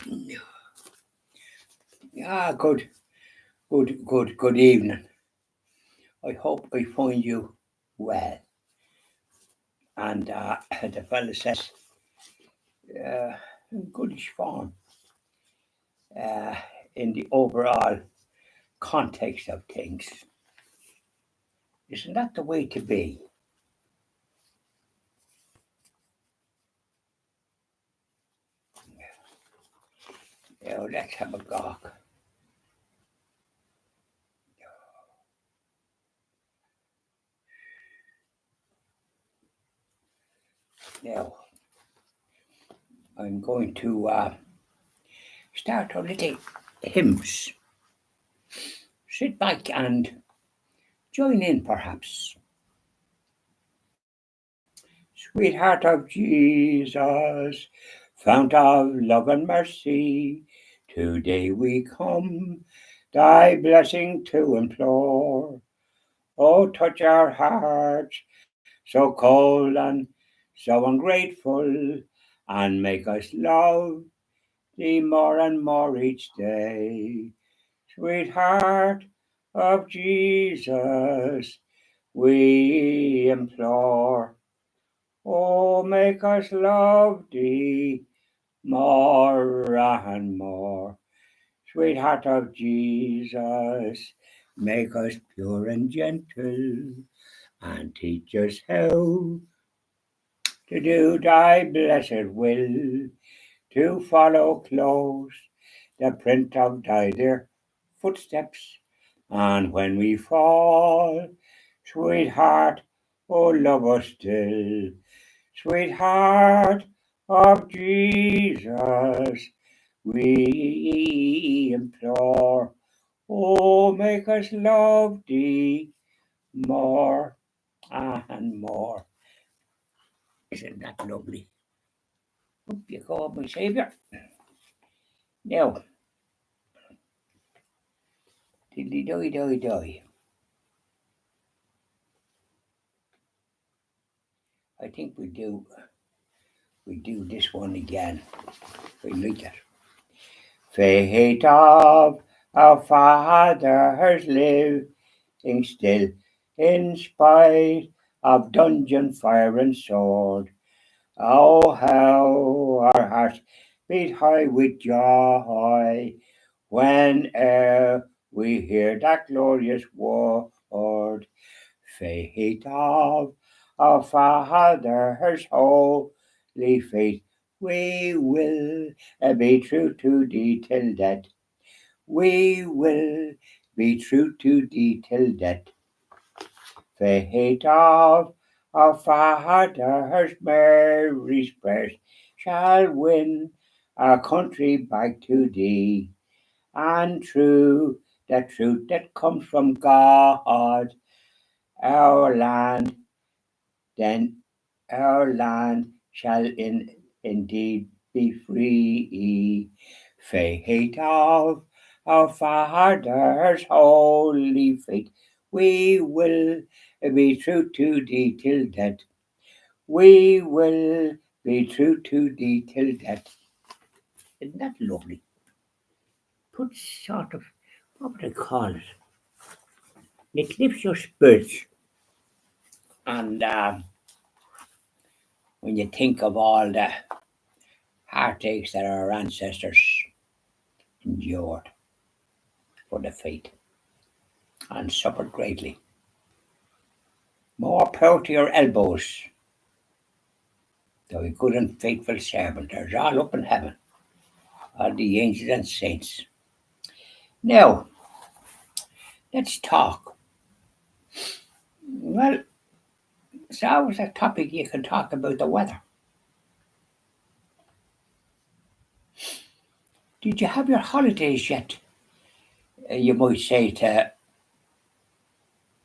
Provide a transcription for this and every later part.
Good evening. I hope I find you well. And the fella says, uh, goodish form uh, in the overall context of things. Isn't that the way to be? Let's have a gawk. Now, I'm going to start our little hymns. Sit back and join in, perhaps. Sweetheart of Jesus, fount of love and mercy, today we come thy blessing to implore. Oh, touch our hearts, so cold and so ungrateful, and make us love thee more and more each day. Sweetheart of Jesus, we implore. Oh, make us love thee more and more. Sweetheart of Jesus, make us pure and gentle, and teach us how to do thy blessed will, to follow close the print of thy dear footsteps. And when we fall, sweetheart, oh, love us still. Sweetheart of Jesus, we implore. Oh, make us love thee more and more. Isn't that lovely? Up you go, my Saviour. Now, diddly doy doy doy. I think we do this one again. We like it. Faith of our fathers living still, in spite of dungeon, fire, and sword. Oh, how our hearts beat high with joy whene'er we hear that glorious word. Faith of our fathers, holy faith, we will be true to thee till death. We will be true to thee till death. Faith of our fathers, Mary's prayers shall win our country back to thee. And true, the truth that comes from God, our land, then our land shall indeed be free. Faith of our fathers, holy faith, we will be true to thee till death. We will be true to thee till death. Isn't that lovely? Put sort of, what would I call it? It lifts your spirits. And when you think of all the heartaches that our ancestors endured for the faith and suffered greatly. More power to your elbows, thou good and faithful servant. There's all up in heaven, all the angels and saints. Now, let's talk. Well, it's always a topic you can talk about the weather. Did you have your holidays yet? You might say to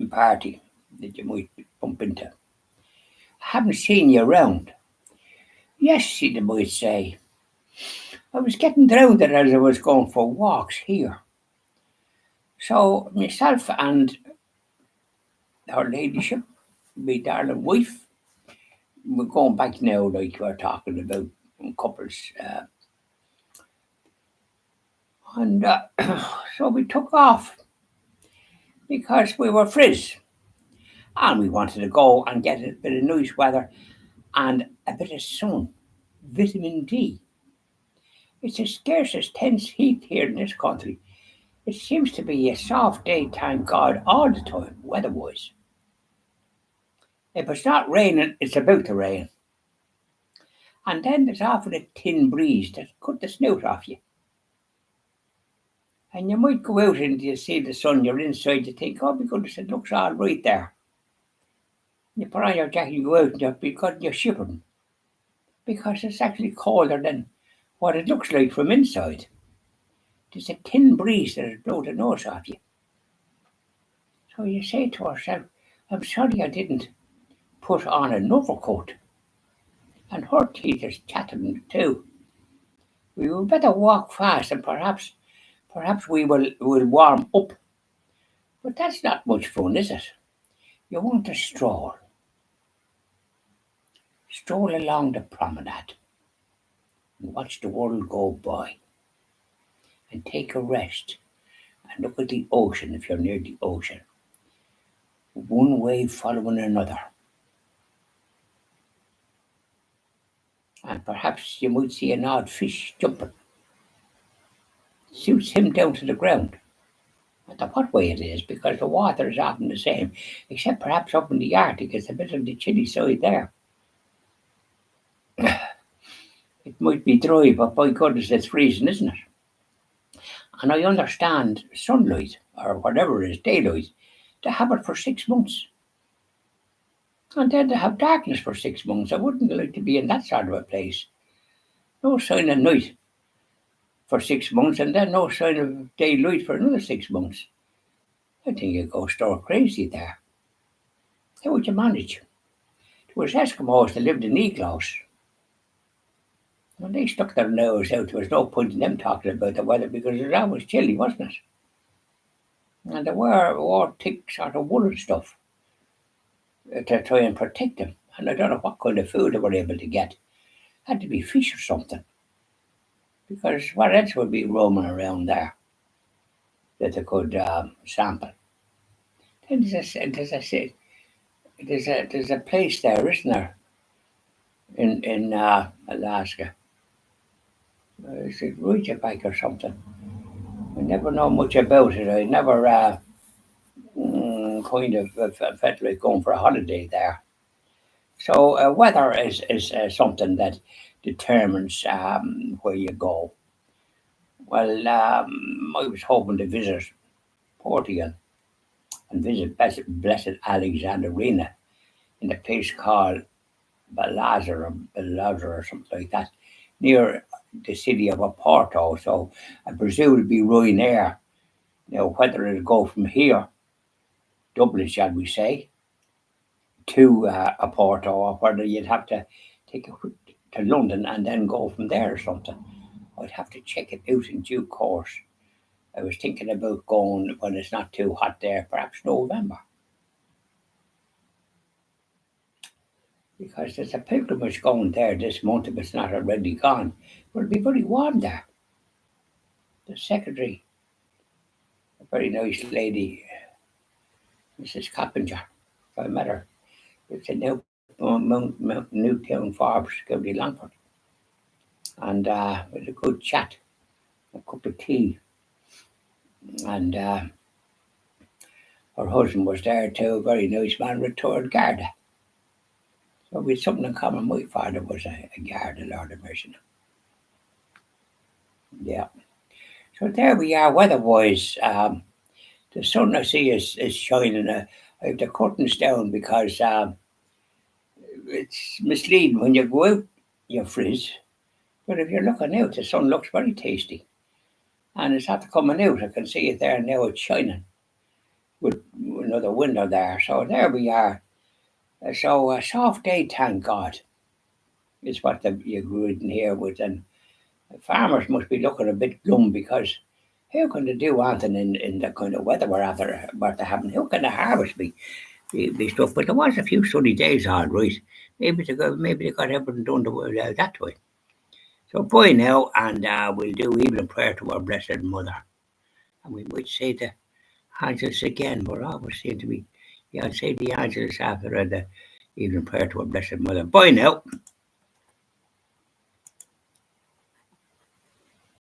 a party that you might bump into. Haven't seen you around. Yes, they might say. I was getting drowned as I was going for walks here. So myself and her ladyship, my darling wife, we're going back now like we're talking about couples And so we took off because we were frizz and we wanted to go and get a bit of nice weather and a bit of sun, vitamin D. It's the scarcest tense heat here in this country. It seems to be a soft day, thank God, all the time, weather-wise. If it's not raining, it's about to rain. And then there's often a thin breeze that cut the snout off you. And you might go out and you see the sun, you're inside, you think, oh my goodness, it looks all right there. You put on your jacket, you go out and you're shivering. Because it's actually colder than what it looks like from inside. There's a thin breeze that will blow the nose off you. So you say to yourself, I'm sorry I didn't put on an overcoat. And her teacher's chatting too. We will better walk fast and perhaps we will warm up. But that's not much fun, is it? You want to stroll. Stroll along the promenade and watch the world go by and take a rest and look at the ocean if you're near the ocean. One wave following another. And perhaps you might see an odd fish jumping. Suits him down to the ground. I don't know what way it is, because the water is often the same, except perhaps up in the Arctic, it's a bit on the chilly side there. It might be dry, but by goodness, it's freezing, isn't it? And I understand sunlight, or whatever it is, daylight, to have it for 6 months. And then to have darkness for 6 months. I wouldn't like to be in that sort of a place. No sign of night for 6 months, and then no sign of daylight for another 6 months. I think you'd go stir crazy there. How would you manage? There was Eskimos that lived in igloos. When they stuck their nose out, there was no point in them talking about the weather because it was always chilly, wasn't it? And they wore thick sort of woolen stuff to try and protect them. And I don't know what kind of food they were able to get. Had to be fish or something. Because what else would be roaming around there that they could sample? Then there's a place there, isn't there, in Alaska? Is it Ridgeback or something? I never know much about it. I never kind of felt like going for a holiday there. So weather is something that determines where you go. Well, I was hoping to visit Portugal and visit Blessed Alexandrina in a place called Balazar or something like that, near the city of Oporto. So I presume it'll be Ryanair. Now, whether it'll go from here, Dublin, shall we say, to Oporto, or whether you'd have to take it to London and then go from there or something. I'd have to check it out in due course. I was thinking about going when it's not too hot there, perhaps November. Because there's a pilgrimage going there this month if it's not already gone. But it'll be very warm there. The secretary, a very nice lady, Mrs. Coppinger, I met her. It's in Newtown Forbes, County Longford. And it was a good chat, a cup of tea. And her husband was there too, a very nice man, retired Garda. So we had something in common. My father was a Garda, Lord of mercy. Yeah. So there we are, weather-wise. The sun I see is shining. I have the curtains down because it's misleading. When you go out, you frizz. But if you're looking out, the sun looks very tasty. And it's after coming out. I can see it there now, it's shining with another window there. So there we are. So a soft day, thank God, is what you're reading here with. And farmers must be looking a bit glum because how can they do anything in the kind of weather we're after what they having? How can the harvest be stuff? But there was a few sunny days, all right. Maybe they got everything done that way. So bye now, and we'll do evening prayer to our Blessed Mother. And we might say the Angelus again, but always seem to be, say the Angelus after the evening prayer to our Blessed Mother. Bye now.